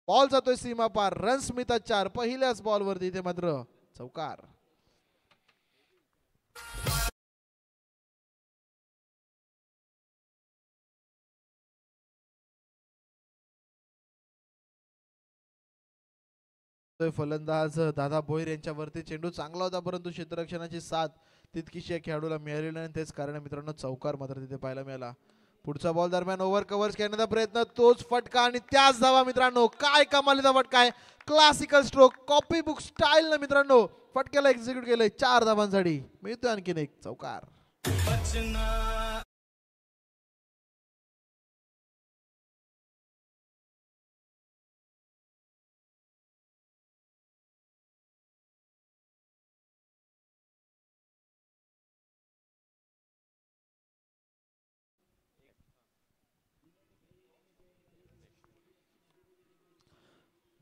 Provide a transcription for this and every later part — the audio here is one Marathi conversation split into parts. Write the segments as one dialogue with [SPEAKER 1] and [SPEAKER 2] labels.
[SPEAKER 1] बॉल जातोय सीमा पार, रन्स मिळतात 4 पहिल्याच बॉलवरती. इथे मात्र चौकार. फलंदाज दादा भोईर यांच्यावरती चेंडू चांगला होता, परंतु क्षेत्ररक्षणाची साथ तितकीशी खेळाडूला मिळाली नाही. तेच कारण मित्रांनो चौकार मात्र तिथे पाहायला मिळाला. पुढचा बॉल दरम्यान ओव्हर कव्हर्स करण्याचा प्रयत्न, तोच फटका आणि त्याच धावा. मित्रांनो काय कमालीचा फटका आहे, classical stroke, copy book style ना मित्रांनो फटक्याला एक्झिक्यूट केलंय. 4 धावांसाठी मिळतोय आणखीन एक चौकार.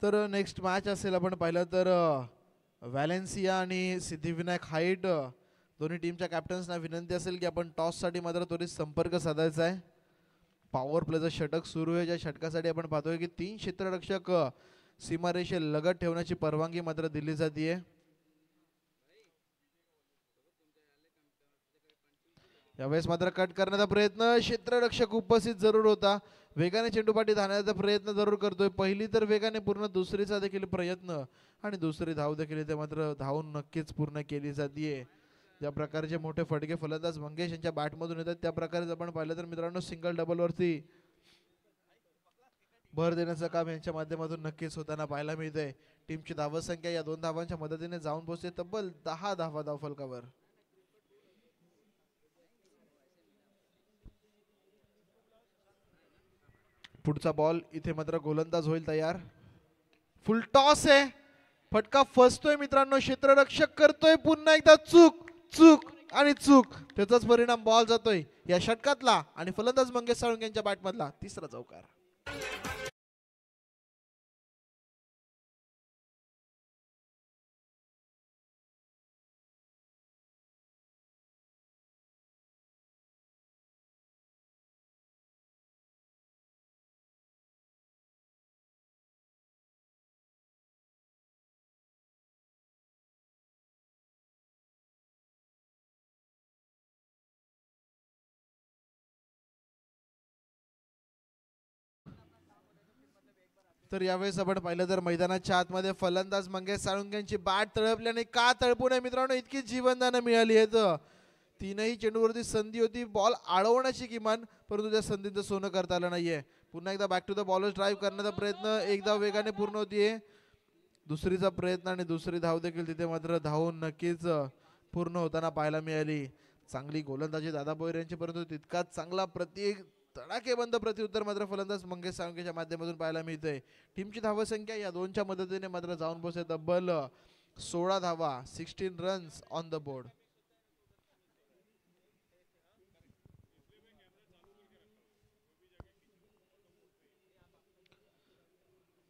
[SPEAKER 1] तर नेक्स्ट मॅच असेल आपण पाहिलं तर व्हॅलेन्सिया आणि सिद्धिविनायक हाईट दोन्ही टीमच्या कॅप्टन्सना विनंती असेल की आपण टॉससाठी मात्र त्वरित संपर्क साधायचा आहे. पॉवर प्लेचं षटक सुरू आहे, ज्या षटकासाठी आपण पाहतोय की 3 क्षेत्ररक्षक सीमारेषे लगत ठेवण्याची परवानगी मात्र दिली जाते. यावेळेस मात्र कट करण्याचा प्रयत्न, क्षेत्ररक्षक उपस्थित जरूर होता. वेगाने चेंडूपाठी धावण्याचा प्रयत्न जरूर करतोय. पहिली तर वेगाने पूर्ण, दुसरीचा देखील प्रयत्न आणि दुसरी धाव देखील इथे मात्र धावून नक्कीच पूर्ण केली जाते. ज्या प्रकारचे मोठे फटके फलंदाज मंगेश यांच्या बॅटमधून येतात त्या प्रकारे आपण पाहिलं तर मित्रांनो सिंगल डबलवरती भर देण्याचं काम यांच्या माध्यमातून नक्कीच होताना पाहायला मिळतंय. टीमची धावसंख्या या 2 धावांच्या मदतीने जाऊन पोहोचते तब्बल 10 धावा धावफलकावर. पुढचा बॉल इथे मात्र गोलंदाज होईल तयार. फुल टॉस आहे, फटका फसतोय मित्रांनो. क्षेत्ररक्षक करतोय पुन्हा एकदा चूक चूक आणि चूक, त्याचाच परिणाम बॉल जातोय या षटकातला आणि फलंदाज मंगेश साळुंके यांच्या बॅटमधला तिसरा चौकार. तर यावेळेस आपण पाहिलं तर मैदानाच्या आतमध्ये फलंदाज मंगेश साळुंके यांची बॅट तळपल्याने, का तळपू नये मित्रांनो, इतकी जीवनदानं मिळाली आहेत. 3ही चेंडूवरती संधी होती बॉल अडवण्याची किमान, परंतु त्या संधीचं सोनं करता आलं नाहीये. पुन्हा एकदा back to the bowler's drive करण्याचा प्रयत्न, एकदा वेगाने पूर्ण होतीये. दुसरीचा प्रयत्न आणि दुसरी धाव देखील तिथे मात्र धावून नक्कीच पूर्ण होताना पाहायला मिळाली. चांगली गोलंदाजी दादा भोईर यांची, परंतु तितकाच चांगला तडाखेबंद प्रत्युत्तर मात्र फलंदाज मंगेश साळुंकेच्या माध्यमातून पाहायला मिळतंय. टीमची धावसंख्या या 2च्या मदतीने मात्र जाऊन पोहोचते तब्बल 16 धावा, 16 रन्स ऑन द बोर्ड.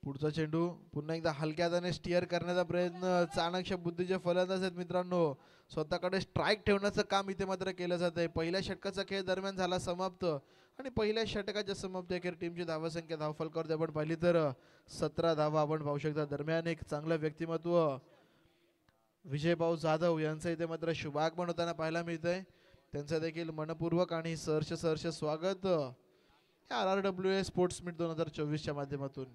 [SPEAKER 1] पुढचा चेंडू पुन्हा एकदा हलक्या हाताने स्टिअर करण्याचा प्रयत्न, चाणक्य बुद्धीचे फलंदाज आहेत मित्रांनो, स्वतःकडे स्ट्राईक ठेवण्याचं काम इथे मात्र केलं जात आहे. पहिल्या षटकाचा खेळ दरम्यान झाला समाप्त आणि पहिल्या षटकाच्या समाप्ती अखेर टीमची धावसंख्या धावफलकावर आपण पाहिली तर 17 धावा आपण पाहू शकता. दरम्यान एक चांगलं व्यक्तिमत्व विजयभाऊ जाधव यांचं इथे मात्र शुभागमन होताना पाहायला मिळतंय. त्यांचं देखील मनपूर्वक आणि सहर्ष स्वागत RRWA स्पोर्ट्स मीट 2024च्या माध्यमातून.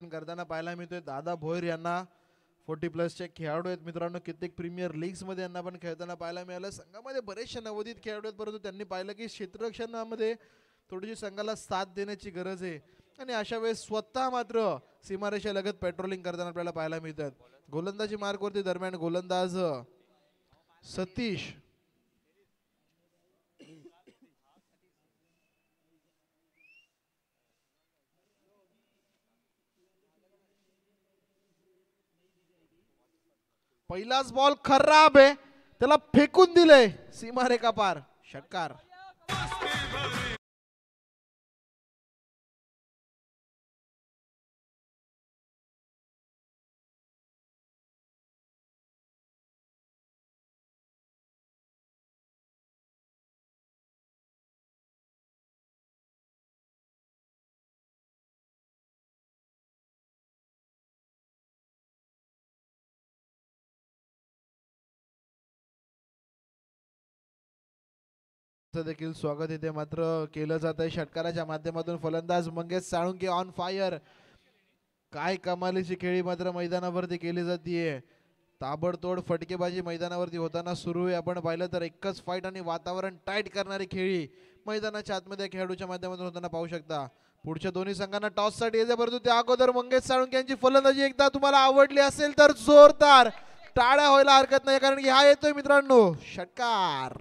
[SPEAKER 1] करताना पाहायला मिळतोय दादा भोईर यांना. 40+ खेळाडू आहेत मित्रांनो, कित्येक प्रीमियर लीग्स मध्ये यांना पण खेळताना पाहायला मिळालं. संघामध्ये बरेचसे नवोदित खेळाडू आहेत, परंतु त्यांनी पाहिलं की क्षेत्ररक्षणामध्ये थोडीशी संघाला साथ देण्याची गरज आहे आणि अशा वेळेस स्वतः मात्र सीमारेषा लगत पेट्रोलिंग करताना आपल्याला पाहायला मिळतात. गोलंदाजी मार्कवरती दरम्यान गोलंदाज सतीश पहिलाच बॉल खराब आहे, त्याला फेकून दिलंय सीमारेखा पार. षटकार. देखील स्वागत इथे मात्र केलं जात आहे षटकाराच्या माध्यमातून. फलंदाज मंगेश साळुंके ऑन फायर. काय कमालीची खेळी मात्र मैदानावरती केली जाते. ताबडतोड फटकेबाजी मैदानावरती होताना सुरू आहे. आपण पाहिलं तर एकच फाईट आणि वातावरण टाईट करणारी खेळी मैदानाच्या आतमध्ये खेळाडूच्या माध्यमातून होताना पाहू शकता. पुढच्या दोन्ही संघांना टॉस साठी यायचं, परंतु त्या अगोदर मंगेश साळुंके यांची फलंदाजी एकदा तुम्हाला आवडली असेल तर जोरदार टाळ्या व्हायला हरकत नाही, कारण की हा येतोय मित्रांनो षटकार.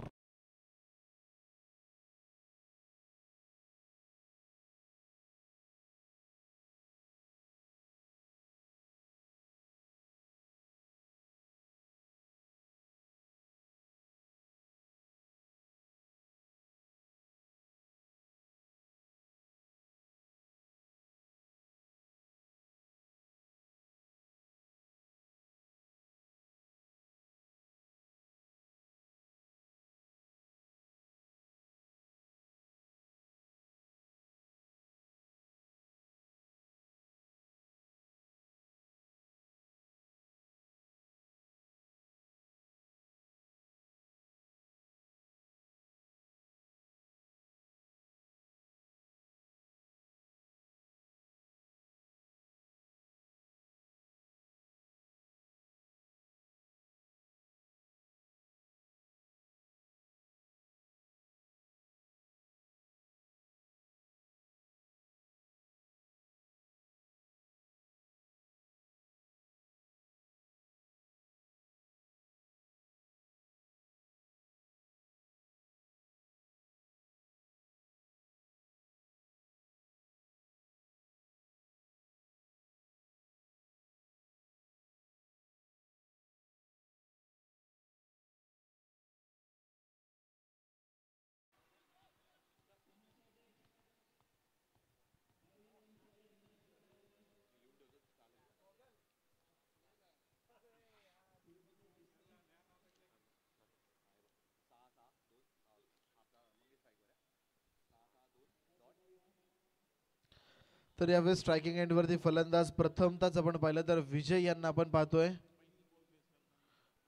[SPEAKER 1] तर यावेळेस स्ट्रायकिंग एंड वरती फलंदाज प्रथमतःच आपण पाहिलं तर विजय यांना आपण पाहतोय.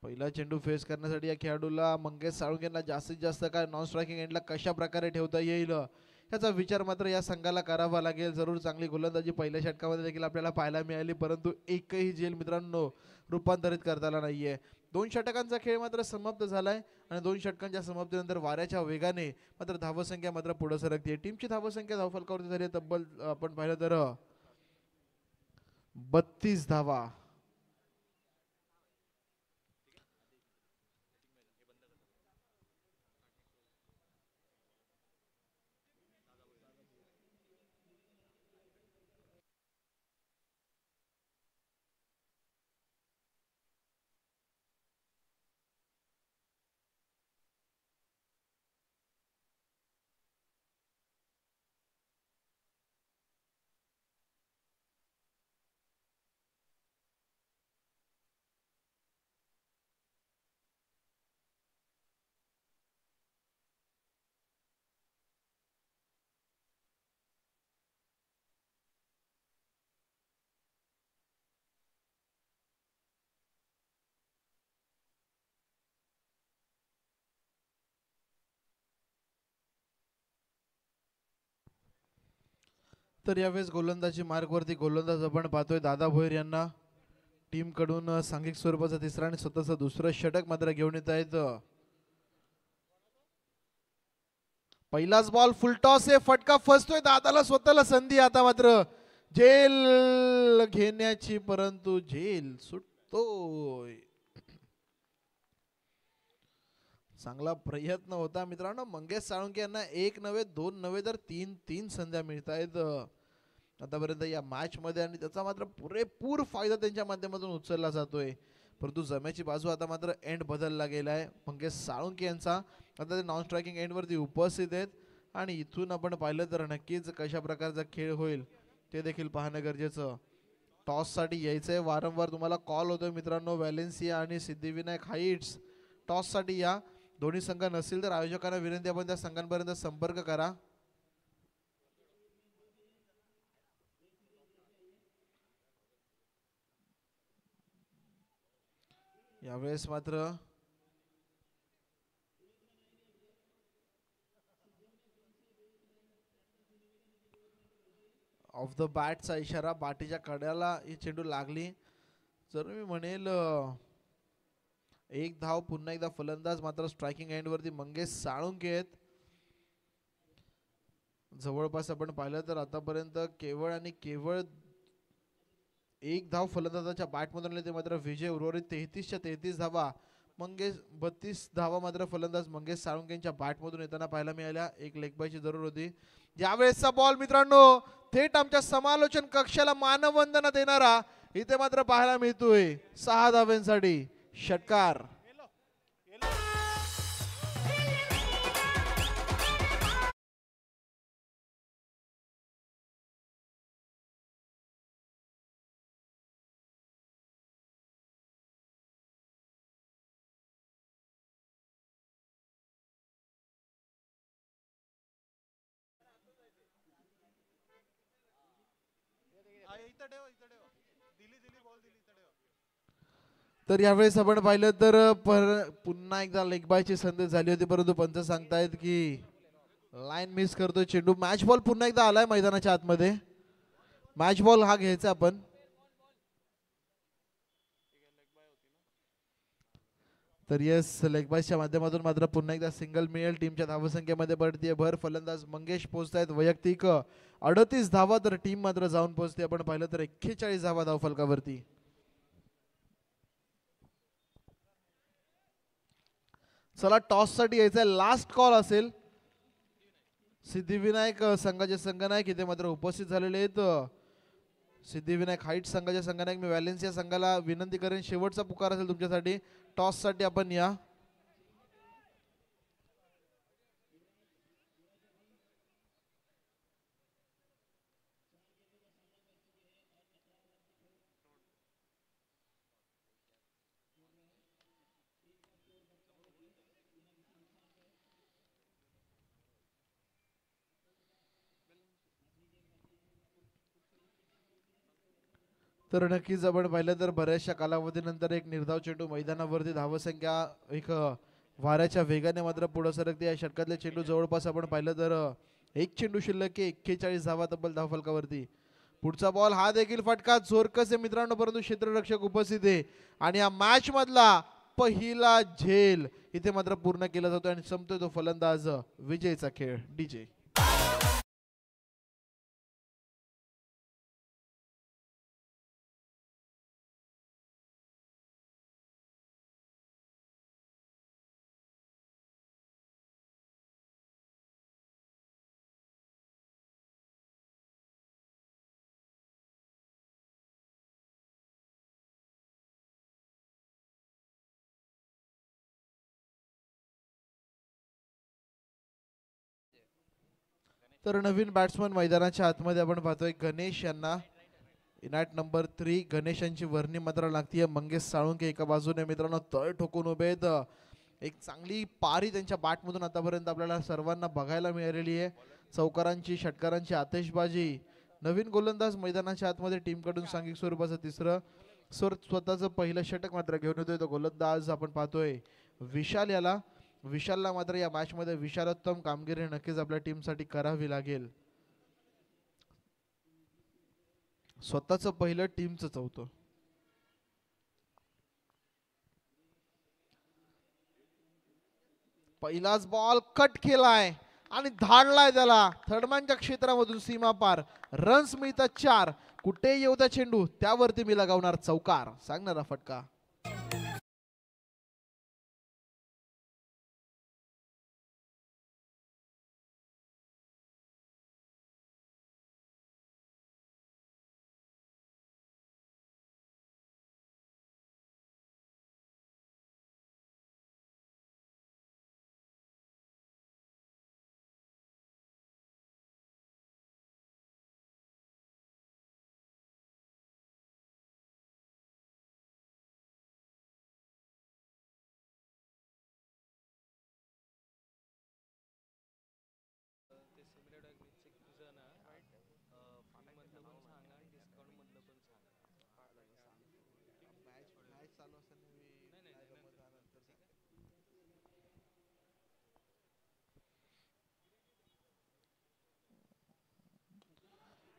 [SPEAKER 1] पहिला चेंडू फेस करण्यासाठी या खेळाडूला मंगेश साळुंके यांना जास्तीत जास्त काय नॉन स्ट्रायकिंग एंडला कशा प्रकारे ठेवता येईल याचा विचार मात्र या संघाला करावा लागेल. जरूर चांगली गोलंदाजी पहिल्या षटकामध्ये देखील आपल्याला पाहायला मिळाली, परंतु एकही झेल मित्रांनो रूपांतरित करता आला नाहीये. 2 षटकांचा खेळ मात्र समाप्त झालाय आणि 2 षटकांच्या समाप्तीनंतर वाऱ्याच्या वेगाने मात्र धावसंख्या मात्र पुढे सरकते. टीमची धावसंख्या धावफलकावरती झाली तब्बल आपण पाहिलं तर 32 धावा. तर यावेळेस गोलंदाजी मार्गवरती गोलंदाज आपण पाहतोय दादा भोईर यांना. टीम कडून सांघिक स्वरूपाचं तिसरं आणि स्वतःचं दुसरं षटक मात्र घेऊन येत आहेत. पहिलाच बॉल फुलटॉस आहे, फटका फसतोय, दादाला स्वतःला संधी आता मात्र झेल घेण्याची, परंतु झेल सुटतोय. चांगला प्रयत्न होता मित्रांनो. मंगेश साळुंके यांना 1 नव्हे 2 नव्हे तर 3 संध्या मिळत आहेत आतापर्यंत या मॅच मध्ये आणि त्याचा मात्र पुरेपूर फायदा त्यांच्या माध्यमातून उचलला जातोय. परंतु जम्याची बाजू आता मात्र एंड बदलला गेला आहे. मंगेश साळुंके यांचा आता ते नॉन स्ट्रायकिंग एंडवरती उपस्थित आहेत आणि इथून आपण पाहिलं तर नक्कीच कशा प्रकारचा खेळ होईल ते देखील पाहणं गरजेचं. टॉससाठी यायचंय, वारंवार तुम्हाला कॉल होतोय मित्रांनो. व्हॅलेन्सिया आणि सिद्धिविनायक हाईट्स टॉससाठी या. दोन्ही संघ नसतील तर आयोजकांना विनंती, आपण त्या संघांपर्यंत संपर्क करा. यावेळेस मात्र ऑफ द बॅटचा इशारा, बाटीच्या कड्याला ही चेंडू लागली. जर मी म्हणेल एक धाव. पुन्हा एकदा फलंदाज मात्र स्ट्रायकिंग एंड वरती मंगेश साळुंके आहेत. जवळपास आपण पाहिलं तर आतापर्यंत केवळ आणि केवळ एक धाव फलंदाजाच्या बॅटमधून आले, ते मात्र विजय. उर्वरित 33च्या 33 धावा मंगेश, 32 धावा मात्र फलंदाज मंगेश साळुंकेंच्या बॅटमधून येताना पाहायला मिळाल्या. एक लेग बायची जरूर होती. यावेळेसचा बॉल मित्रांनो थेट आमच्या समालोचन कक्षाला मानवंदना देणारा इथे मात्र पाहायला मिळतोय. 6 धावांसाठी षटकार. तर यावेळेस आपण पाहिलं तर पुन्हा एकदा लेग बायची संधी झाली होती, परंतु पंच सांगतायत की लाईन मिस करतोय चेंडू. मॅच बॉल पुन्हा एकदा आलाय मैदानाच्या आतमध्ये. मॅच बॉल हा घ्यायचा आपण. तर यस, लेग बायच्या माध्यमातून मात्र पुन्हा एकदा सिंगल मिळेल. टीमच्या धावसंख्येमध्ये पडतीये भर. फलंदाज मंगेश पोहोचतायत वैयक्तिक 38 धावा, तर टीम मात्र जाऊन पोहोचते आपण पाहिलं तर 41 धावा धावफलकावरती. चला टॉस साठी यायचा, लास्ट कॉल असेल. सिद्धिविनायक संघाचे संघनायक इथे मात्र उपस्थित झालेले आहेत. सिद्धिविनायक हाईट संघाचे संघनायक, मी व्हॅलेन्सिया संघाला विनंती करेन, शेवटचा पुकार असेल तुमच्यासाठी. टॉस साठी आपण या. तर नक्कीच आपण पाहिलं तर बऱ्याचशा कालावधीनंतर एक निर्धाव चेंडू मैदानावरती, धावसंख्या एक वाऱ्याच्या वेगाने मात्र पुढे सरकते. या षटकातले चेंडू जवळपास आपण पाहिलं तर एक चेंडू शिल्लक आहे. 41 धावा तब्बल धावफलकावरती. पुढचा बॉल हा देखील फटका जोरकस आहे मित्रांनो, परंतु क्षेत्ररक्षक उपस्थित आहे आणि या मॅच मधला पहिला झेल इथे मात्र पूर्ण केला जातो आणि संपतोय तो फलंदाज विजयचा खेळ. डीजे तर नवीन बॅट्समन मैदानाच्या आतमध्ये आपण पाहतोय गणेश यांना. इनॅट नंबर 3 गणेशांची वर्णी मात्र लागतीये. मंगेश साळुंके एका बाजूने मित्रांनो तळ ठोकून उभे आहेत. एक चांगली पारी त्यांच्या बॅटमधून आतापर्यंत आपल्याला सर्वांना बघायला मिळालेली आहे. चौकारांची षटकारांची आतिषबाजी. नवीन गोलंदाज मैदानाच्या आतमध्ये टीमकडून सांघिक स्वरूपाचं तिसरं स्वतःचं पहिलं षटक मात्र घेऊन येतोय तो गोलंदाज आपण पाहतोय विशाल याला. विशालला मात्र या मॅच मध्ये विशालोत्तम कामगिरी नक्कीच आपल्या टीमसाठी करावी लागेल. स्वतःच पहिलं, टीमचं चौथं. पहिलाच बॉल कट केलाय आणि धाडलाय त्याला थर्डमॅनच्या क्षेत्रामधून सीमा पार. रन्स मिळतात 4. कुठे येऊ त्या चेंडू त्यावरती मी लगावणार चौकार, सांगणारा फटका.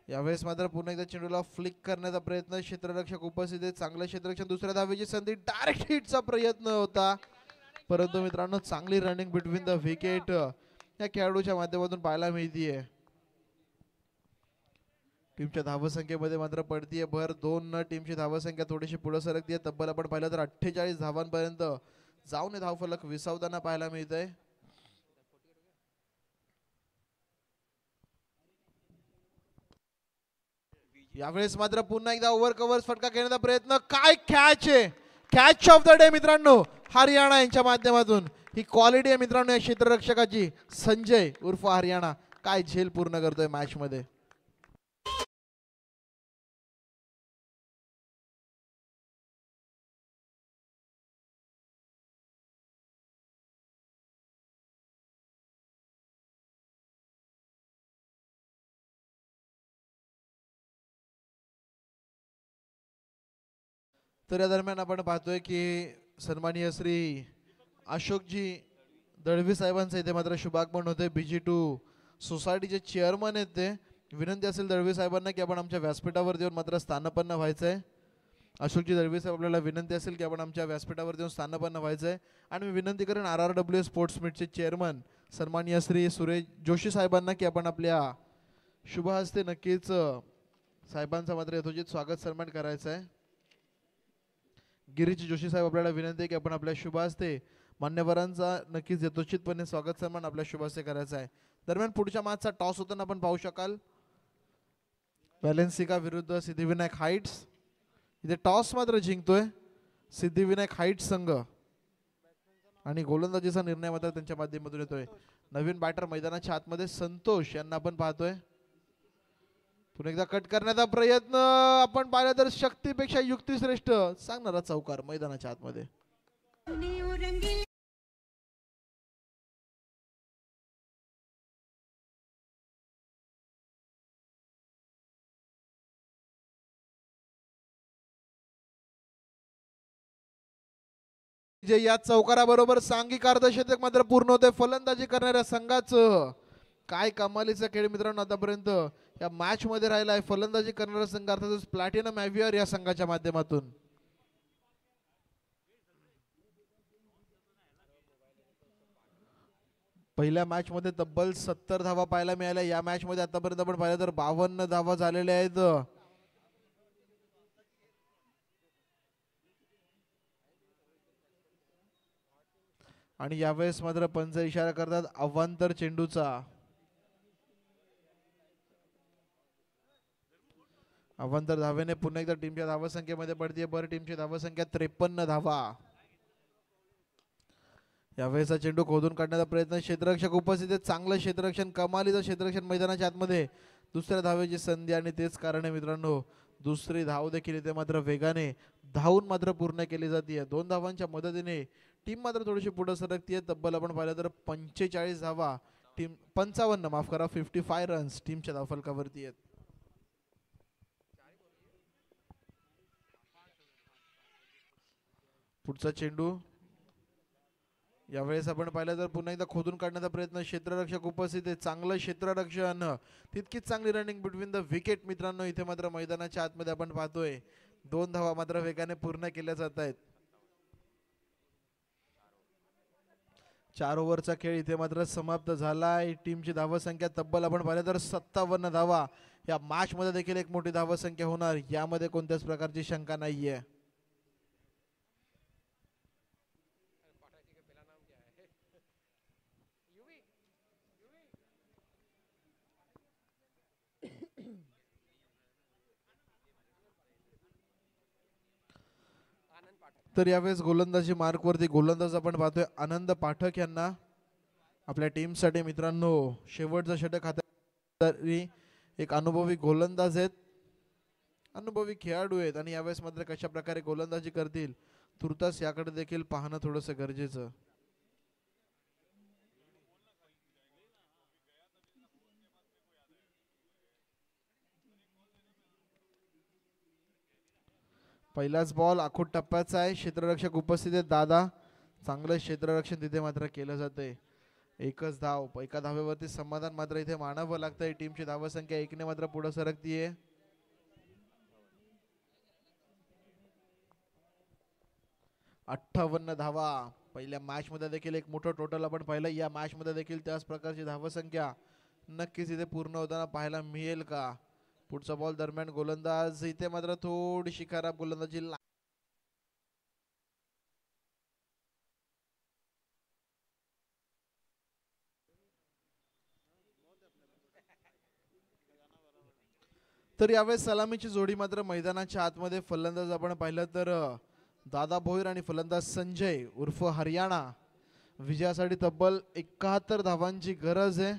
[SPEAKER 1] यावेळेस मात्र पुन्हा एकदा चेंडूला फ्लिक करण्याचा प्रयत्न, क्षेत्ररक्षक उपस्थित आहे, चांगलं क्षेत्ररक्षण, दुसऱ्या धावेची संधी, डायरेक्ट हिटचा प्रयत्न होता, परंतु मित्रांनो चांगली रनिंग बिटवीन द विकेट या खेळाडूच्या माध्यमातून पाहायला मिळतीये. टीमच्या धावसंख्येमध्ये मात्र पडतीये भर, 2 टीमची धावसंख्या थोडीशी पुढे सरकतीये, तब्बल आपण पाहिलं तर 48 धावांपर्यंत जाऊन धावफलक विसावताना पाहायला मिळतंय. यावेळेस मात्र पुन्हा एकदा ओव्हर कव्हर फटका घेण्याचा प्रयत्न, काय कॅच आहे, कॅच ऑफ द डे मित्रांनो हरियाणा यांच्या माध्यमातून. ही क्वालिटी आहे मित्रांनो या क्षेत्ररक्षकाची, संजय उर्फ हरियाणा काय झेल पूर्ण करतोय मॅच मध्ये. तर या दरम्यान आपण पाहतोय की सन्माननीय श्री अशोकजी दळवी साहेबांचं इथे मात्र शुभागमन होते. BG2 सोसायटीचे चेअरमन आहेत ते. विनंती असेल दळवी साहेबांना की आपण आमच्या व्यासपीठावर येऊन मात्र स्थानपन्न व्हायचंय. अशोकजी दळवी साहेब आपल्याला विनंती असेल की आपण आमच्या व्यासपीठावर येऊन स्थानपन्न व्हायचंय. आणि मी विनंती करेन RRW स्पोर्ट्स मीटचे चेअरमन सन्माननीय श्री सुरेश जोशी साहेबांना की आपण आपल्या शुभ हस्ते नक्कीच साहेबांचा मात्र यथोचित स्वागत सन्मान करायचा आहे. गिरीश जोशी साहेब आपल्याला विनंती आहे की आपण आपल्या शुभ हस्ते मान्यवरांचा नक्कीच यथोचितपणे स्वागत सन्मान आपल्या शुभ हस्ते करायचा आहे. दरम्यान पुढच्या मॅचचा टॉस होताना आपण पाहू शकाल व्हॅलेन्सिका विरुद्ध सिद्धिविनायक हाइट्स. इथे टॉस मात्र जिंकतोय सिद्धिविनायक हाइट्स संघ आणि गोलंदाजीचा निर्णय मात्र त्यांच्या माध्यमातून येतोय. नवीन बॅटर मैदानाच्या आतमध्ये संतोष यांना आपण पाहतोय. पुन्हा एकदा कट करण्याचा प्रयत्न आपण पाहिलं तर शक्तीपेक्षा युक्ती श्रेष्ठ सांगणारा चौकार मैदानाच्या आतमध्ये. जे या चौकाराबरोबर सांघिक अर्धशतक मात्र पूर्ण होते. फलंदाजी करणाऱ्या संघाचं काय कमालीचा खेळ मित्रांनो आतापर्यंत या मॅच मध्ये राहिला आहे. फलंदाजी करणारा संघ अर्थातच प्लॅटिनम एव्हियर या संघाच्या माध्यमातून. पहिल्या मॅच मध्ये तब्बल 70 धावा पाहायला मिळाल्या. या मॅच मध्ये आतापर्यंत आपण पाहिलं तर 52 धावा झालेल्या आहेत. आणि यावेळेस मात्र पंच इशारा करतात अवांतर चेंडूचा. अवांतर धावेने पुन्हा एकदा टीमच्या धावसंख्येमध्ये पडते भर. टीमची धावसंख्या 53 धावा. यावेळेचा चेंडू खोदून काढण्याचा प्रयत्न, क्षेत्ररक्षक उपस्थित आहे, चांगलं क्षेत्ररक्षण, कमालीचं क्षेत्ररक्षण मैदानाच्या आतमध्ये. दुसऱ्या धावेची संधी आणि तेच कारण आहे मित्रांनो दुसरी धाव देखील इथे मात्र वेगाने धावून मात्र पूर्ण केली जाते. 2 धावांच्या मदतीने टीम मात्र थोडीशी पुढे सरकतीये. तब्बल आपण पाहिलं तर 45 धावा टीम 55 माफ करा 55 रन्स टीमच्या धावफलकावरती आहेत. पुढचा चेंडू यावेळेस आपण पाहिलं तर पुन्हा एकदा खोदून काढण्याचा प्रयत्न, क्षेत्ररक्षक उपस्थित आहे, चांगलं क्षेत्ररक्षण, तितकीच चांगली रनिंग बिटवीन द विकेट मित्रांनो. इथे मात्र मैदानाच्या आतमध्ये आपण पाहतोय 2 धावा मात्र वेगाने पूर्ण केल्या जात आहेत. 4 ओव्हरचा खेळ इथे मात्र समाप्त झालाय. टीमची धावसंख्या तब्बल आपण पाहिलं तर 57 धावा. या मॅच मध्ये देखील एक मोठी धावसंख्या होणार यामध्ये कोणत्याच प्रकारची शंका नाहीये. तर यावेळेस गोलंदाजी मार्क वरती गोलंदाज आपण पाहतोय आनंद पाठक यांना. आपल्या टीम साठी मित्रांनो शेवटचं षटक हातात एक अनुभवी गोलंदाज आहेत, अनुभवी खेळाडू आहेत आणि यावेळेस मात्र कशा प्रकारे गोलंदाजी करतील तुर्तास याकडे देखील पाहणं थोडंसं गरजेचं. पहिलाच बॉल आखूड टप्प्याचा आहे. क्षेत्ररक्षक उपस्थित आहेत दादा. चांगलं क्षेत्ररक्षण तिथे मात्र केलं जातंय. एकच धाव. एका धावेवरती समाधान मात्र इथे मानावं लागतंय. टीमची धावसंख्या 1 ने मात्र पुढे सरकतीये. 58 धावा. पहिल्या मॅच मध्ये देखील एक मोठं टोटल आपण पाहिलं. या मॅच मध्ये देखील त्याच प्रकारची धावसंख्या नक्कीच इथे पूर्ण होताना पाहायला मिळेल का? पुढचा बॉल दरम्यान गोलंदाज इथे मात्र थोडीशी खराब गोलंदाजी. तर यावेळेस सलामीची जोडी मात्र मैदानाच्या आतमध्ये फलंदाज आपण पाहिलं तर दादा भोईर आणि फलंदाज संजय उर्फ हरियाणा. विजयासाठी तब्बल 71 धावांची गरज आहे.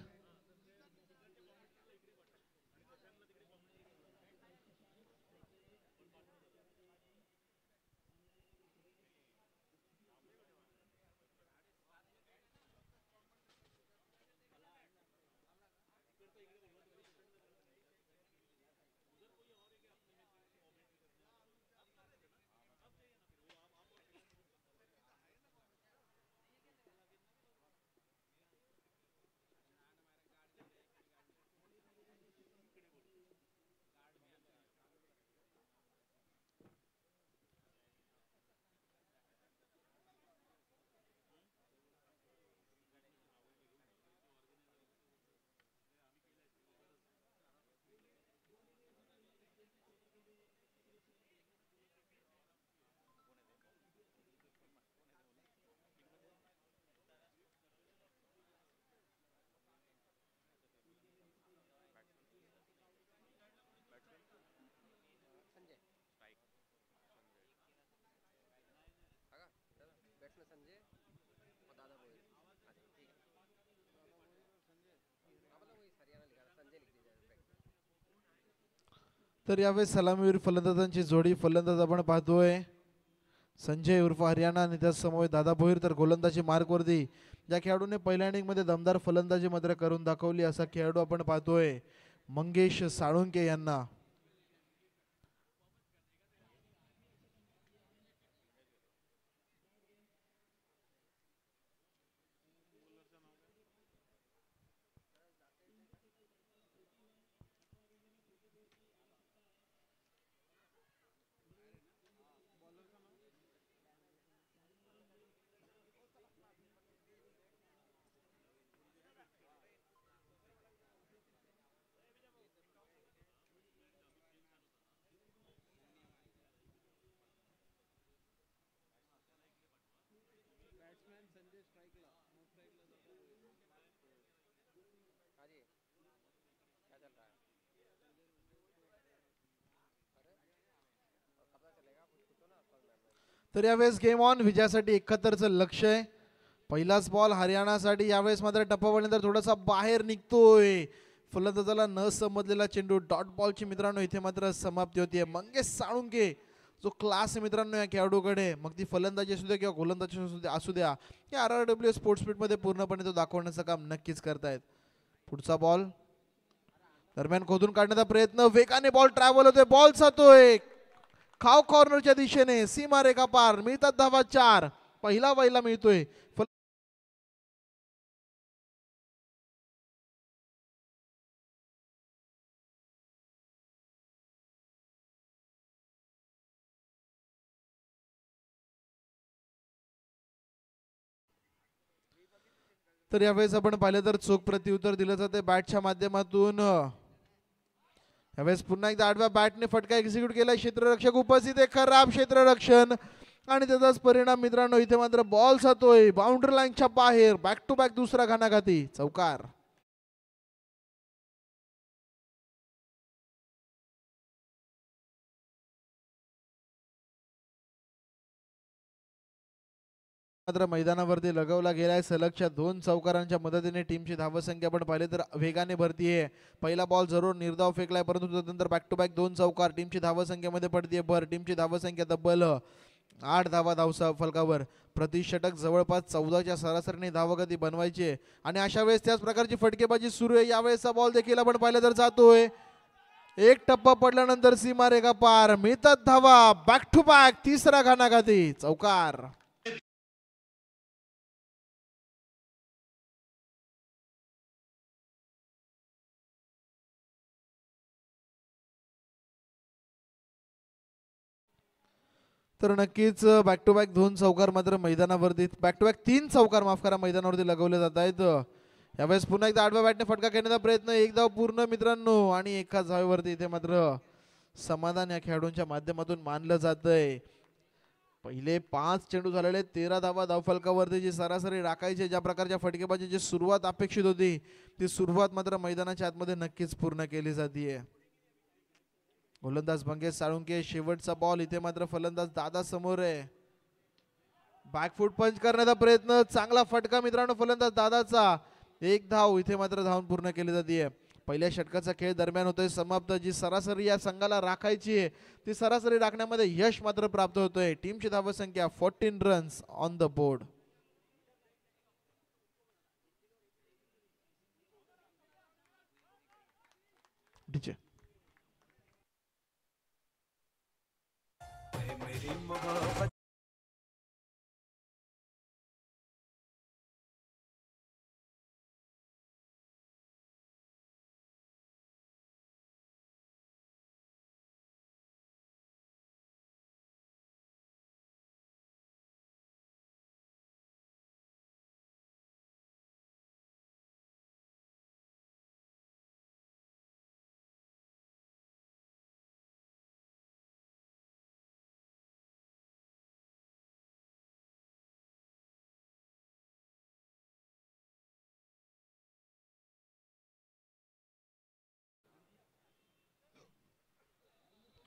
[SPEAKER 1] तर यावेळेस सलामीवीर फलंदाजांची जोडी. फलंदाज आपण पाहतोय संजय उर्फ हरियाणा आणि त्यासमोर दादा भोईर. तर गोलंदाजी मार्कवरती ज्या खेळाडूने पहिल्या इनिंग मध्ये दमदार फलंदाजी मात्र करून दाखवली असा खेळाडू आपण पाहतोय मंगेश साळुंके यांना. तर यावेळेस गेम ऑन. विजयासाठी 71चं लक्ष आहे. पहिलाच बॉल हरियाणासाठी. यावेळेस मात्र टप्पावल्यानंतर थोडासा बाहेर निघतोय. फलंदाजाला न समजलेला चेंडू. डॉट बॉलची मित्रांनो इथे मात्र समाप्ती होतीये. मंगेश साळुंके जो क्लास मित्रांनो या खेळाडूकडे, मग ती फलंदाजी असू द्या किंवा गोलंदाजी असू द्या, या RRW स्पोर्ट्स स्पीड मध्ये पूर्णपणे तो दाखवण्याचं काम नक्कीच करतायत. पुढचा बॉल दरम्यान खोदून काढण्याचा प्रयत्न. वेगाने बॉल ट्रॅव्हल होतोय. बॉल जातोय खाव कॉर्नरच्या दिशेने. सीमारेखा पार. मिळतात धावा 4. पहिला बैला मिळतोय. तर यावेळेस आपण पाहिलं तर चोख प्रत्युत्तर दिलं जाते बॅटच्या माध्यमातून. यावेळेस पुन्हा एकदा आडव्या बॅटने फटका एक्झिक्यूट केला. क्षेत्ररक्षक उपस्थित आहे. खराब क्षेत्ररक्षण आणि त्याचाच परिणाम मित्रांनो इथे मात्र बॉल जातोय बाउंड्री लाईनच्या बाहेर. बॅक टू बॅक दुसरा घणाघाती चौकार. मात्र मैदानावरती लगवला गेलाय. सलगच्या 2 चौकारांच्या मदतीने टीमची धावसंख्या आपण पाहिले तर वेगाने भरतीये. पहिला बॉल जरूर निर्धाव फेकलाय परंतु त्यानंतर बॅक टू बॅक 2 चौकार. टीमची धावसंख्येमध्ये पडतीये भर. टीमची धावसंख्या तब्बल 8 धावा धावसा फलकावर. प्रतिषटक जवळपास 14च्या सरासरीने धावगती बनवायची आणि अशा वेळेस त्याच प्रकारची फटकेबाजी सुरू आहे. यावेळेसचा बॉल देखील आपण पाहिलं तर जातोय एक टप्पा पडल्यानंतर सीमा रेखा पार, मिळतात धावा, बॅक टू बॅक तिसरा घानाघाती चौकार. तर नक्कीच बॅक टू बॅक 2 चौकार मात्र मैदानावरती, बॅक टू बॅक 3 चौकार माफ करा, मैदानावरती लगवले जात आहेत. यावेळेस पुन्हा एकदा आडव्या बॅटने फटका घेण्याचा प्रयत्न, एक धाव पूर्ण मित्रांनो आणि एका धावेवरती इथे मात्र समाधान या खेळाडूंच्या माध्यमातून मानलं जातंय. पहिले 5 चेंडू झालेले 13 धावा धावफलकावरती, जी सरासरी राखायची ज्या प्रकारच्या फटकेबाजीची सुरुवात अपेक्षित होती ती सुरुवात मात्र मैदानाच्या आतमध्ये नक्कीच पूर्ण केली जाते. गोलंदाज मंगेश साळुंके, शेवटचा बॉल, इथे मात्र फलंदाज दादा समोर आहे. बॅकफूट पंच करण्याचा प्रयत्न, चांगला फटका मित्रांनो फलंदाज दादाचा, एक धाव, इथे मात्र धावून पूर्ण केली जाते. पहिल्या षटकाचा खेळ दरम्यान होतोय समाप्त, जी सरासरी या संघाला राखायची आहे ती सरासरी राखण्यामध्ये यश मात्र प्राप्त होतोय. टीमची धावसंख्या 14 रन्स ऑन द बोर्ड.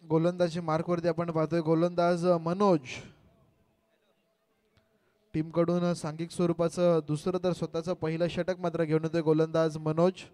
[SPEAKER 1] गोलंदाजी मार्कवरती आपण पाहतोय गोलंदाज मनोज, टीम कडून सांघिक स्वरूपाचं दुसरं तर स्वतःचं पहिलं षटक मात्र घेऊन येतोय गोलंदाज मनोज.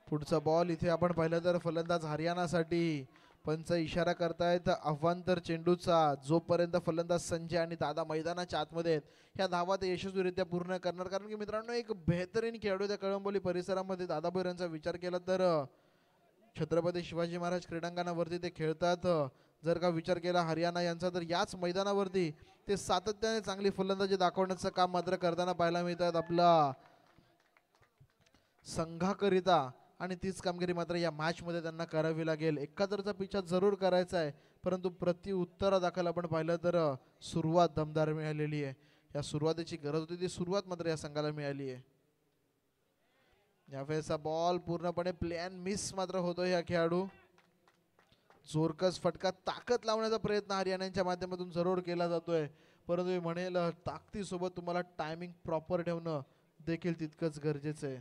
[SPEAKER 1] पुढचा बॉल, इथे आपण पाहिलं तर फलंदाज हरियाणासाठी पंच इशारा करतायत अवांतर चेंडूचा, जोपर्यंत फलंदाज संजय आणि दादा मैदानाच्या आतमध्ये आहेत ह्या धावा ते यशस्वीरित्या पूर्ण करणार. कारण की मित्रांनो एक बेहतरीन खेळाडू त्या कळंबोली परिसरामध्ये दादा भोयर यांचा विचार केला तर छत्रपती शिवाजी महाराज क्रीडांगणावरती ते खेळतात. जर का विचार केला हरियाणा यांचा तर याच मैदानावरती ते सातत्याने चांगली फलंदाजी दाखवण्याचं काम मात्र करताना पाहायला मिळतात आपला संघाकरिता. आणि तीच कामगिरी मात्र या मॅच मध्ये त्यांना करावी लागेल. एकादरचा पिछा जरूर करायचा आहे, परंतु प्रति उत्तरा दाखल आपण पाहिलं तर सुरुवात दमदार मिळालेली आहे. या सुरुवातीची गरज होती ती सुरुवात मात्र या संघाला मिळाली आहे. यावेळेचा बॉल पूर्णपणे प्लॅन मिस मात्र होतोय. या खेळाडू जोरकस फटका ताकद लावण्याचा प्रयत्न हरियाणाच्या माध्यमातून जरूर केला जातोय, परंतु मी म्हणेल ताकदीसोबत तुम्हाला टायमिंग प्रॉपर ठेवणं देखील तितकंच गरजेचं आहे.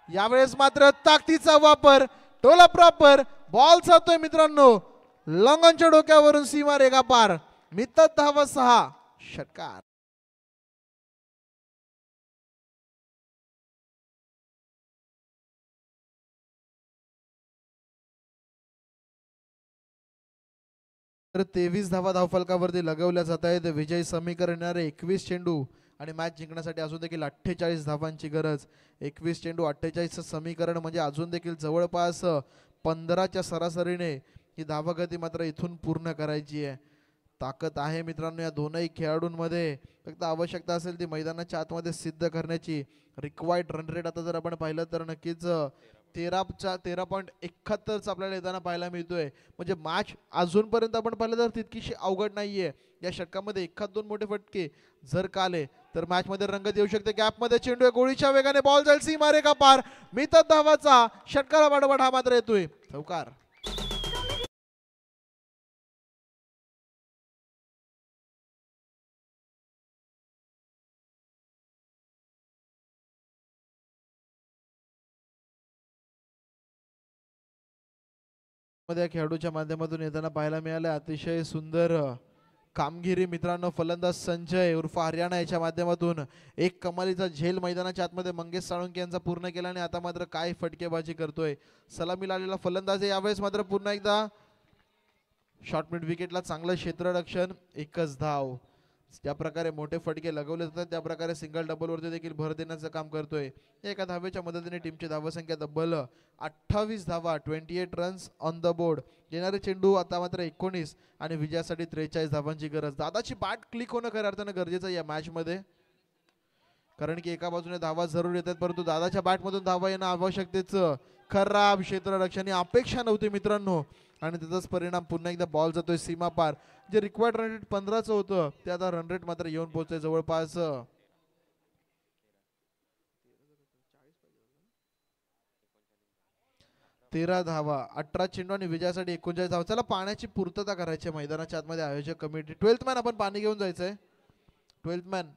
[SPEAKER 1] यावेळेस मात्र ताकदीचा वापर, टोला प्रॉपर, बॉल जातोय मित्रांनो लॉंगॉनच्या डोक्यावरून, सीमा रेखा पार, मित्र धावा 6, षटकार. तर 23 धावा धावफलकावरती लगवल्या जात आहेत. विजय समीकरण 21 चेंडू आणि मॅच जिंकण्यासाठी अजून देखील 48 धावांची गरज. 21 चेंडू 48 समीकरण म्हणजे अजून देखील जवळपास 15च्या सरासरीने ही धावगती मात्र इथून पूर्ण करायची आहे. ताकद आहे मित्रांनो या दोनही खेळाडूंमध्ये, फक्त आवश्यकता असेल ती मैदानाच्या आतमध्ये सिद्ध करण्याची. रिक्वायर्ड रन रेट आता जर आपण पाहिलं तर नक्कीच 13.71 आपल्याला येताना पाहायला मिळतोय. म्हणजे मॅच अजूनपर्यंत आपण पाहिलं तर तितकीशी अवघड नाहीये. या षटकामध्ये एखाद दोन मोठे फटके जर का आले तर मॅच मध्ये रंगत येऊ शकते. गॅप मध्ये चेंडू आहे, गोळीच्या वेगाने बॉल जाईल सीमा रेखा पार, मित्र धावाचा षटकाला वाढवड हा मात्र येतोय चौकार. मध्ये खेळाडूच्या माध्यमातून येताना पाहायला मिळालं अतिशय सुंदर कामगिरी मित्रांनो. फलंदाज संजय उर्फ हरियाणा याच्या माध्यमातून एक कमालीचा झेल मैदानाच्या आतमध्ये मंगेश साळुंके यांचा पूर्ण केला आणि आता मात्र काय फटकेबाजी करतोय. सलामीला आलेला फलंदाज यावेळेस मात्र पुन्हा एकदा शॉर्ट मिड विकेटला चांगलं क्षेत्ररक्षण, एकच धाव. ज्या प्रकारे मोठे फटके लगवले जातात त्या प्रकारे सिंगल डबल वरती देखील भर देण्याचं काम करतोय. एका धावेच्या मदतीने टीमची धावसंख्या तब्बल 28 धावा, 28 रन्स ऑन द बोर्ड. येणारे चेंडू आता मात्र 19 आणि विजयासाठी 43 धावांची गरज. दादाची बॅट क्लिक होणं खऱ्या अर्थानं गरजेचं या मॅच मध्ये, कारण की एका बाजूने धावा जरूर येतात परंतु दादाच्या बॅटमधून धावा येणं आवश्यकतेचं. खराब क्षेत्ररक्षण अपेक्षा नव्हती मित्रांनो आणि त्याचाच परिणाम. पुन्हा एकदा बॉल जातोय सीमा पार. जे रिक्वायर्ड रन रेट 15चं होतं ते आता रन रेट मात्र येऊन पोहोचतोय जवळपास 13 धावा, 18 चेंडू आणि विजयासाठी 39 धावा. चला पाण्याची पूर्तता करायची मैदानाच्या आतमध्ये. आयोजक कमिटी 12th मॅन आपण पाणी घेऊन जायचंय. 12th मॅन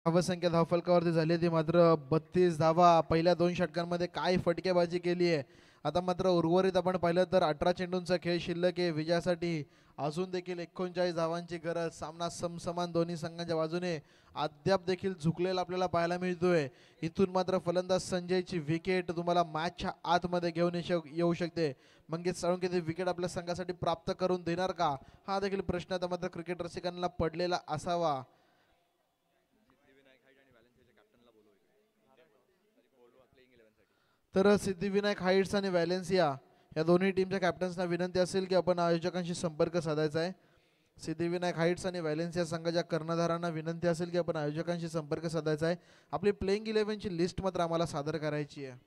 [SPEAKER 1] धावसंख्या धावफलकावरती झाली ती मात्र 32 धावा. पहिल्या 2 षटकांमध्ये काय फटकेबाजी केली आहे. आता मात्र उर्वरित आपण पाहिलं तर 18 चेंडूंचा खेळ शिल्लक आहे. विजयासाठी अजून देखील 39 धावांची गरज. सामना समसमान दोन्ही संघांच्या बाजूने अद्याप देखील झुकलेला आपल्याला पाहायला मिळतोय. इथून मात्र फलंदाज संजयची विकेट तुम्हाला मॅचच्या आतमध्ये घेऊन येऊ शकते. मंगेश साळुंके ते विकेट आपल्या संघासाठी प्राप्त करून देणार का, हा देखील प्रश्न आता मात्र क्रिकेट रसिकांना पडलेला असावा. तर सिद्धिविनायक हाईट्स आणि व्हॅलेन्सिया या दोन्ही टीमच्या कॅप्टन्सना विनंती असेल की आपण आयोजकांशी संपर्क साधायचा आहे. सिद्धिविनायक हाईट्स आणि व्हॅलेन्सिया संघाच्या कर्णधारांना विनंती असेल की आपण आयोजकांशी संपर्क साधायचा आहे. आपली प्लेइंग 11ची लिस्ट मात्र आम्हाला सादर करायची आहे.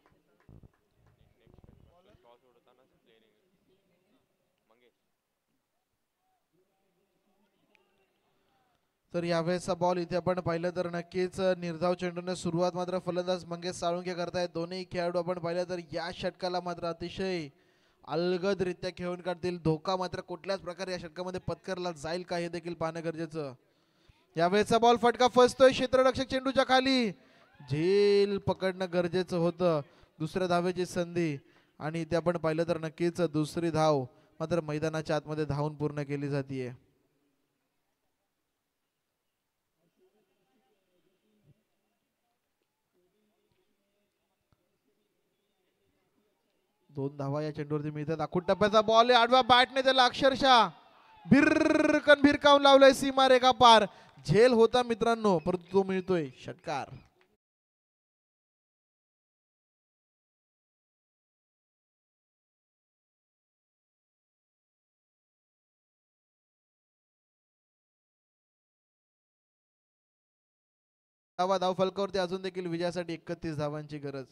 [SPEAKER 1] तर यावेळेसचा बॉल इथे आपण पाहिलं तर नक्कीच निर्धाव चेंडूने सुरुवात मात्र फलंदाज मंगेश साळुंके करतायत. दोन्ही खेळाडू आपण पाहिलं तर या षटकाला मात्र अतिशय अलगदरित्या खेळून काढतील. धोका मात्र कुठल्याच प्रकारे या षटकामध्ये पत्करला जाईल का हे देखील पाहणं गरजेचं. यावेळेचा बॉल फटका फसतोय क्षेत्ररक्षक चेंडूच्या खाली. झेल पकडणं गरजेचं होतं. दुसऱ्या धावेची संधी आणि इथे आपण पाहिलं तर नक्कीच दुसरी धाव मात्र मैदानाच्या आतमध्ये धावून पूर्ण केली जाते. दोन धावा या चेंडूवरती मिळतात. आखूड टप्प्याचा बॉल आहे. आडव्या बॅटने त्याला अक्षरशः भिरकावून लावलंय सीमा रेखा पार. झेल होता मित्रांनो परंतु तो मिळतोय षटकार. धाव फलकावरती अजून देखील विजयासाठी 31 धावांची गरज.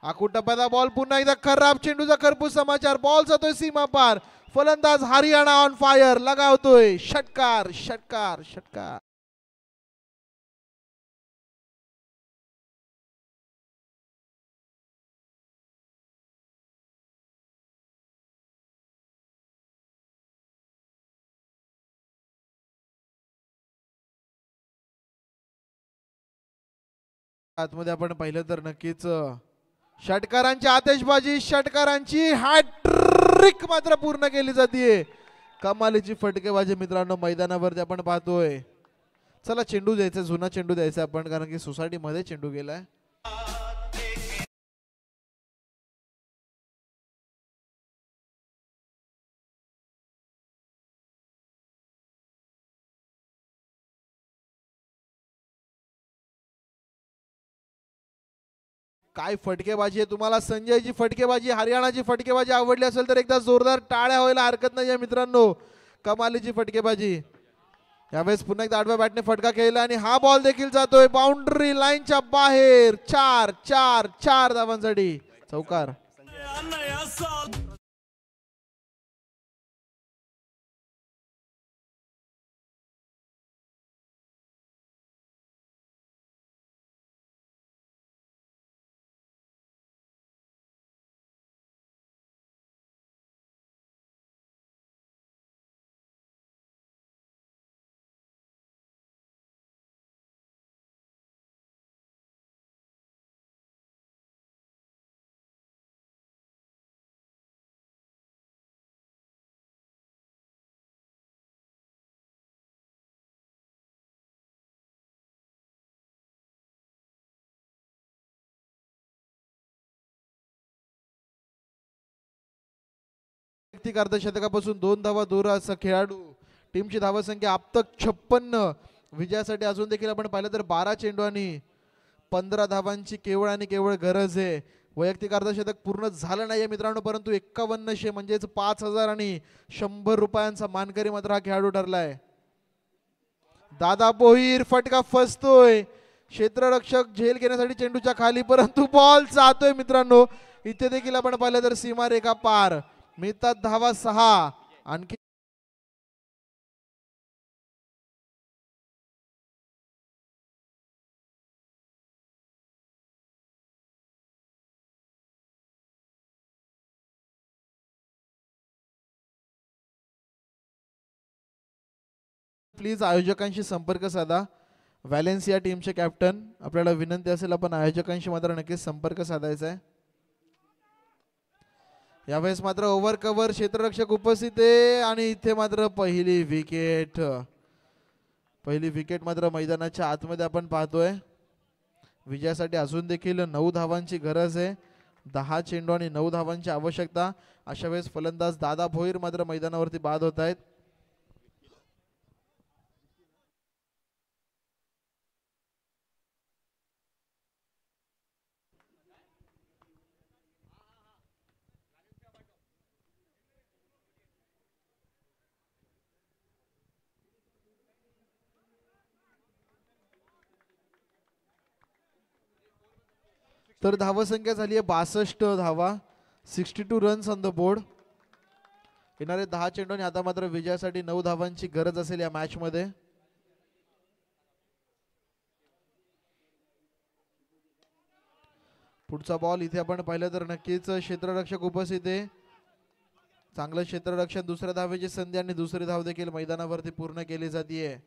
[SPEAKER 1] आखूड टप्प्याचा बॉल पुन्हा एकदा खराब चेंडूचा खरपूस समाचार. बॉल जातोय सीमा पार. फलंदाज हरियाणा ऑन फायर लगावतोय. षटकार षटकार षटकार. आतमध्ये आपण पाहिलं तर नक्कीच षटकारांची आतिषबाजी, षटकारांची हॅट्रिक मात्र पूर्ण केली जाते. कमालीची फटकेबाजी मित्रांनो मैदानावरती आपण पाहतोय. चला चेंडू द्यायचा, जुना चेंडू द्यायचा आपण, कारण की सोसायटी मध्ये चेंडू गेलाय. काय फटकेबाजी आहे. तुम्हाला संजयची फटकेबाजी, हरियाणाची फटकेबाजी आवडली असेल तर एकदा जोरदार टाळ्या व्हायला हरकत नाही मित्रांनो. कमालीची फटकेबाजी. यावेळेस पुन्हा एकदा आडव्या बॅटने फटका खेळला आणि हा बॉल देखील जातोय बाउंड्री लाईनच्या बाहेर. 4 धावांसाठी चौकार. अर्धशतकापासून 2 धावा दूर असा खेळाडू. टीमची धावसंख्या आपतक 56. विजयासाठी अजून देखील आपण पाहिलं तर 12 चेंडू आणि 15 धावांची केवळ आणि केवळ गरज आहे. वैयक्तिक अर्धशतक पूर्ण झालं नाहीये मित्रांनो, परंतु 5100 म्हणजेच 5000 आणि 100 रुपयांचा मानकरी मात्र हा खेळाडू ठरलाय. दादा भोईर फटका फसतोय. क्षेत्ररक्षक झेल घेण्यासाठी चेंडूच्या खाली, परंतु बॉल जातोय मित्रांनो. इथे देखील आपण पाहिलं तर सीमारेखा पार. मिळतात धावा 6. आणखी प्लीज आयोजकांशी संपर्क साधा. व्हॅलेन्सिया टीमचे कॅप्टन, आपल्याला विनंती असेल आपण आयोजकांशी मात्र नक्कीच संपर्क साधायचा आहे. यावेळेस मात्र ओव्हर कव्हर क्षेत्ररक्षक उपस्थित आहे आणि इथे मात्र पहिली विकेट. पहिली विकेट मात्र मैदानाच्या आतमध्ये आपण पाहतोय. विजयासाठी अजून देखील 9 धावांची गरज आहे. 10 चेंडू आणि 9 धावांची आवश्यकता. अशा वेळेस फलंदाज दादा भोईर मात्र मैदानावरती बाद होत आहेत. तर धावसंख्या झाली आहे 62 धावा. 62 रन्स ऑन द बोर्ड. येणारे 10 चेंडू आणि आता मात्र विजयासाठी 9 धावांची गरज असेल या मॅच मध्ये. पुढचा बॉल इथे आपण पाहिलं तर नक्कीच क्षेत्ररक्षक उपस्थित आहे. चांगलं क्षेत्ररक्षण, दुसऱ्या धावेची संधी आणि दुसरी धाव देखील मैदानावरती पूर्ण केली जाते.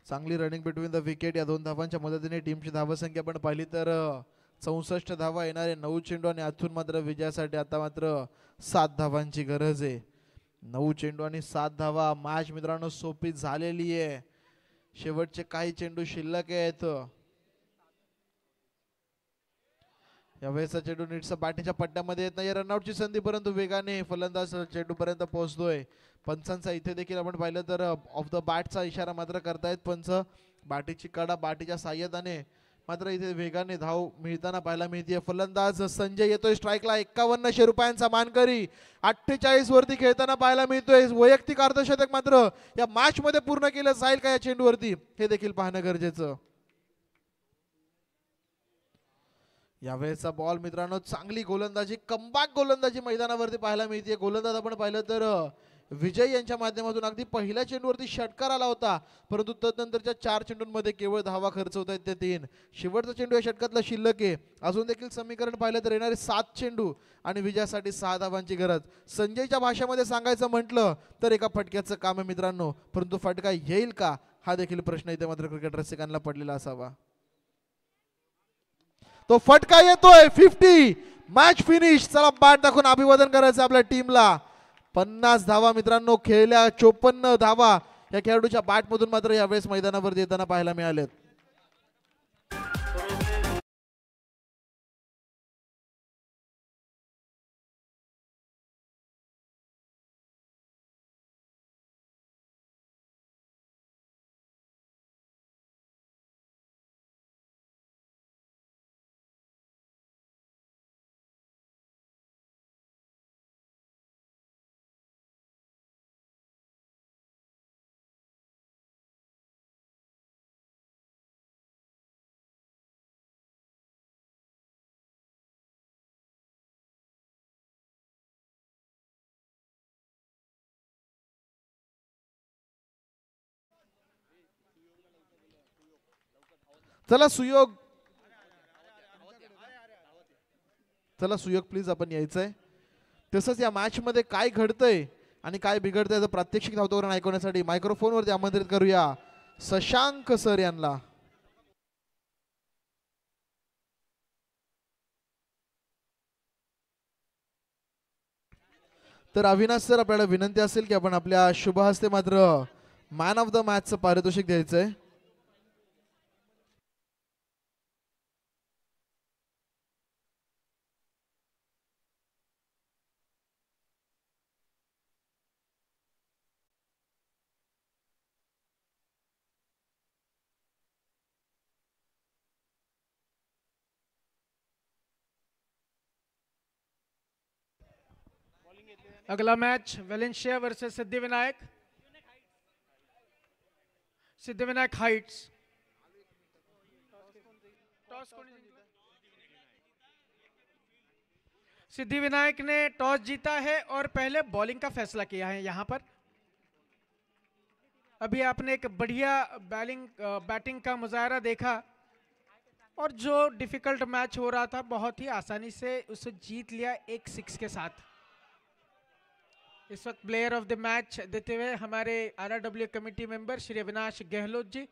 [SPEAKER 1] चांगली रनिंग बिटवीन द विकेट. या 2 धावांच्या मदतीने टीमची धावसंख्या आपण पाहिली तर 64 धावा. येणारे 9 चेंडू आणि आतून मात्र विजयासाठी आता मात्र 7 धावांची गरज आहे. 9 चेंडू आणि 7 धावा. मॅच मित्रांनो सोपी झालेली आहे. शेवटचे काही चेंडू शिल्लक आहेत. यावेळेसचा चेंडू नीटसा बॅटीच्या पट्ट्यामध्ये येत नाही. रनआउटची संधी, परंतु वेगाने फलंदाज चेंडू पर्यंत पोहोचतोय. पंचांचा इथे देखील आपण पाहिलं तर ऑफ द बॅटचा इशारा मात्र करतायत पंच. बॅटीची कडा बॅटीच्या साह्याने मात्र इथे वेगाने धाव मिळताना पाहायला मिळते. फलंदाज संजय येतोय स्ट्राईकला. 5100 रुपयांचा मानकरी 48 वरती खेळताना पाहायला मिळतोय. वैयक्तिक अर्धशतक मात्र या मॅच मध्ये पूर्ण केलं जाईल का या चेंडूवरती, हे देखील पाहणं गरजेचं. यावेळेचा बॉल मित्रांनो चांगली गोलंदाजी, कमबॅक गोलंदाजी मैदानावरती पाहायला मिळते. गोलंदाज आपण पाहिलं तर विजय यांच्या माध्यमातून अगदी पहिल्या चेंडूवरती षटकार आला होता, परंतु तदनंतरच्या 4 चेंडूंमध्ये केवळ धावा खर्च होत आहेत ते 3. शेवटचा चेंडू या षटकातला शिल्लक आहे. अजून देखील समीकरण पाहिलं तर येणारे 7 चेंडू आणि विजयासाठी 6 धावांची गरज. संजयच्या भाषेमध्ये सांगायचं म्हटलं तर एका फटक्याचं काम आहे मित्रांनो, परंतु फटका येईल का हा देखील प्रश्न इथे मात्र क्रिकेट रसिकांना पडलेला असावा. तो फटका येतोय. 50. Match finish. चला बॅट दाखवून अभिवादन करायचं आपल्या टीमला. 50 धावा मित्रांनो खेळल्या. 54 धावा या खेळाडूच्या बॅट मधून मात्र यावेळेस मैदानावर येताना पाहायला मिळालेत. चला सुयोग, चला सुयोग प्लीज आपण यायचंय. तसंच या मॅच मध्ये काय घडतंय आणि काय बिघडतंय प्रात्यक्षिक धावतवरून ऐकवण्यासाठी मायक्रोफोनवरती आमंत्रित करूया शशांक सर यांना. तर अविनाश सर आपल्याला विनंती असेल की आपण आपल्या शुभ हस्ते मात्र मॅन ऑफ द मॅचचं पारितोषिक द्यायचंय.
[SPEAKER 2] अगला match Valencia versus Siddhivinayak. Siddhivinayak Heights. Siddhivinayak ने टॉस जीता है और पहले बॉलिंग का फैसला किया है. यहां पर अभी आपने एक बढ़िया बैटिंग का मुजाहरा देखा और जो डिफिकल्ट मैच हो रहा था बहुत ही आसानी से उसे जीत लिया एक 6 के साथ. इस वक्त प्लेयर ऑफ द मैच देते हुए हमारे आरआरडब्ल्यू कमेटी मेंबर श्री अविनाश गहलोत जी.